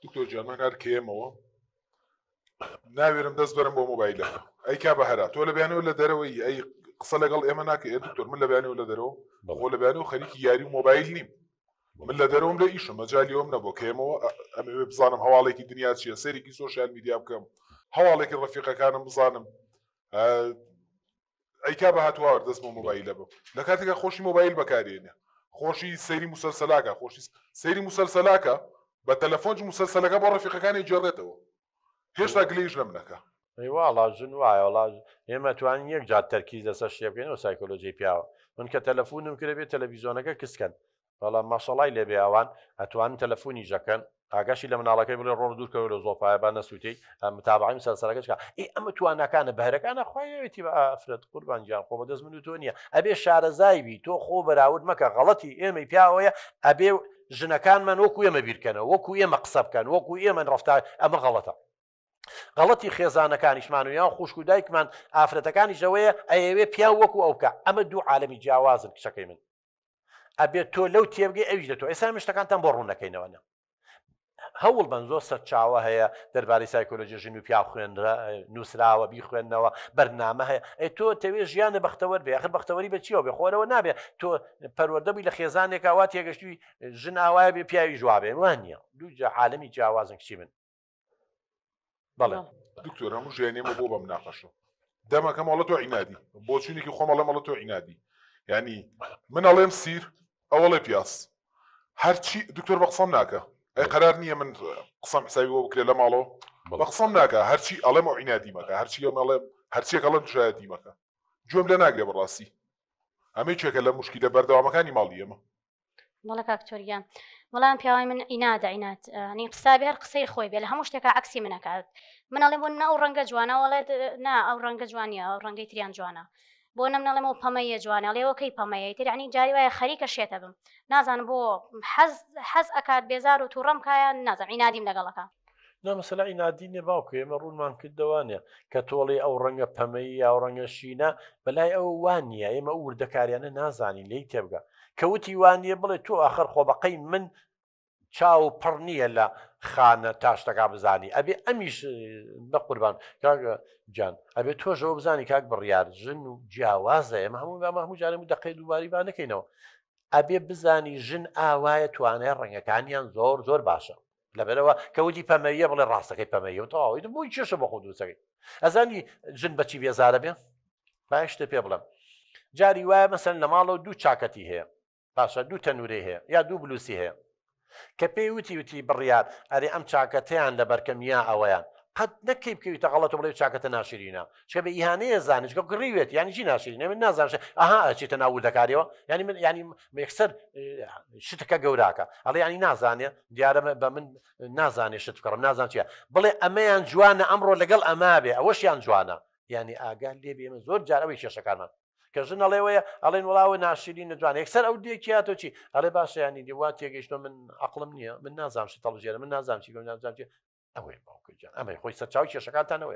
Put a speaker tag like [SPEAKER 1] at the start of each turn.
[SPEAKER 1] دکتۆر جان من هەر کێمەوە ناوێرم دەست بەرم بۆ مۆبایلەکە ئەی کا بەهرا تۆ لە بەیانەوە لە دەرەوەی ئەی قسە لەگەڵ ئێمە ناکە دکتۆر من لە بەیانەوە لە دەرەوە خۆ لە بەیانەوە خەریکی یاری و مۆبایل نیم من لە دەرەوەم لە ئیشم مەجالیەوەم نەبوو کێمەوە ئەمەوێ بزانم هەواڵێکی دنیا چییە سەرێکی سۆشیال میدیا بکەم هەواڵێکی ڕەفیقەکانم بزانم ئەیکا بە هاتووە دەست بۆ مۆبایلە بم لە کاتێکە خۆشی مۆبایل بەکارێنێ خۆشی سەیری موسەلسەلاکە خۆشی سەیری موسەلسەلاکە بە تەلەفۆنج موسەلسەلەکە بۆ ڕەفیقەکانی جێڕێتەوە هێشتا گلەیش لەم نەکە
[SPEAKER 2] واڵا ژن وایە وڵاژ ئێمە توانین یەک جات تەرکیز لەسەر شتێ بکەینەوە سایکۆلۆژی پیاوە من کە تەلەفۆنم کرێ بێت تەلەڤیزۆنەکە کەسکەن بەڵام مەشەڵای لێبێ ئەوان ئەتوانن تەلەفۆنی ژەکەن ئاگاشی لە مناڵەکەی بڵێ ڕۆڵ دوورکەوە لە زۆپایە با نەسووتەی متابعی مسەلسەلەکەشکە ئەمە توانەکانە بەهرەکانە خۆیەوێتی بە ئافرەت قوربان گیان خۆ بەدەست من و تۆ نییە ئەبێ شارەزایبی تۆ خۆ بەراورد مەکە غەڵەتی ئێمەی پیاوەیە ئەبێ ژنەکانمان وەکو ئێمە بیرکەنەوە وەکو ئێمە قسە بکەن وەکو ئێمە ڕەفتار ئەمە غەڵەتە غەڵەتی خێزانەکانیشمان و یان خوشک و دایکمان ئافرەتەکانی ژەوەیە ئەیەوێ پیا وەکو ئەو بکە ئەمە دوو عالەمی جیاوازن کچەکەی من ئەبێت تۆ لەو تێبگەی ئەویش دەتۆ ئێستا شتەکانتان بۆ ڕوون نەکەینەوەنە هەوڵ بن زۆر سەرچاوە هەیە دەربارەی سایکۆلۆژی ژن و پیا خوێنرا نووسراوە بیخوێندنەوە بەرنامە هەیە ئەی تۆ تەوێ ژیانە بەختەوەر بێ ئەخر بەختەوەری بە چیەوە بێ خۆرەوە نابێ تۆ پەروەردەبووی لە خێزانێک ئاوا تێگەشتووی ژن ئاوایە بێ پیاوی جوابێ وان نییە دووجا عالەمی جیاوازن کچی من بەڵێ
[SPEAKER 1] دکتۆر هەموو ژیانێمە بۆ بەم ناقەشە دەمەکە مەڵە تۆ عینادی بۆ چوونێکی خۆمەڵە مەڵە تۆ عینادی ینی من ئەڵێم سیر ئەوەڵێ پیاس هەرچی دکتۆر بە قسەم ناکە ئەی قەرار نییە من قسەم حساوی بۆ بکرێت لە ماڵەوە بە قسەم ناکە هەرچی ئەڵێم ئەو عینادی مەکە هەرچی ئەڵێم هەرچیەک ئەڵێم شایەتی مەکە گوێم لە ناگرێ بەڕاستی ئەمەی چێکە لە موشکیلە بەردەوامەکانی ماڵی ئێمە
[SPEAKER 3] وڵە کاکتۆریان وەڵام پیاوای من ئینادە عینات نی قسابی هەر قسەی خۆی بێ لە هەموو شتێکە عکسی منەکات من ئەڵێم بۆ ئەو ڕەنگە جوانە وڵێت نا ئەو ڕەنگە جوانیە ئەو ڕەنگەی تریان جوانە بۆ نەمنەڵێم ئەو پەمەیە جوانە لێوەکەی پەمەیە ترعنی جاری وایە خەریکە شێتە بم نازانم بۆ حەز ئەکات بێزار و تووڕەم کایە نازانم عینادیم لەگەڵەکە
[SPEAKER 2] نامەسەلا ئینادینێ باوکە ئێمە ڕوونمان کردەوانێ کە تۆڵی ئەو ڕەنگە پەمەی یا ڕەنگە شینە بەلای ئەو وان نییە ئێمە ئەو وردەکاریانە نازانین لی تێبگە کەوتی وانە بڵێ تۆ ئاخر خۆبەقەی من چاو پڕ نییە لە خانە تاشتەکە بزانی ئەبێ ئەمیش بە قوربان جان ئەبێ تۆژەوە بزانی کاک بڕیار ژن و جیاوازە ئێمە هەموو جارێ و دەقەی دووباری با نەکەینەوە ئەبێ بزانی ژن ئاوایە توانای ڕەنگەکانیان زۆر زۆر باشە لەبەرەوە کەوتی پەمەیە بڵێ ڕاستەکەی پەمەیە تەواوی بۆی چێشە بە خۆ دووسەکەی ئەزانی ژن بەچی بێزارە بێ باشتە پێ بڵم جاری وایە مەسەن لە ماڵەوە دوو چاکەتی هەیە باشە دوو تەنورێ هەیە یا دوو بلوسی هەیە کە پێی وتی بڕیار ئەرێ ئەم چاکەتیان لە بەرکەمیە ئەوەیان قەت نەکەی بکەویتە غەڵەت و بڵێ چاکەتە ناشرینە چکە بە ئیهانەیە زانش کە گڕیوێت یانی چی ناشرینە من نازانش ئاها ئەچێتە ناو دەکارەوە ینی من ینی یەکسەر شتەکە گەوراکە ئەڵێ ینی نازانێ دیارە بە من نازانێ شت بکڕم نازان چیە بڵێ ئەمەیان جوانە ئەمڕۆ لەگەڵ ئەما بێ ئەوەشیان جوانە ینی ئاگال لێ بێمە زۆر جارەوەی کێشەکانمان کە ژن ئەڵێوەیە ئەڵێن وڵاوە ناشرین نەجوان یەکسەر ئەو دیێکیاتۆ چی ئەڵێ باشە ینی دیوا تێگەیشتۆ من عەقڵم نییە من نازانم شت هەڵبژێرم من نازانم چی نازانم چی ئەوەی باوکە جان ئەمەی خۆی سەرچاوی کێشەکانتانەوەی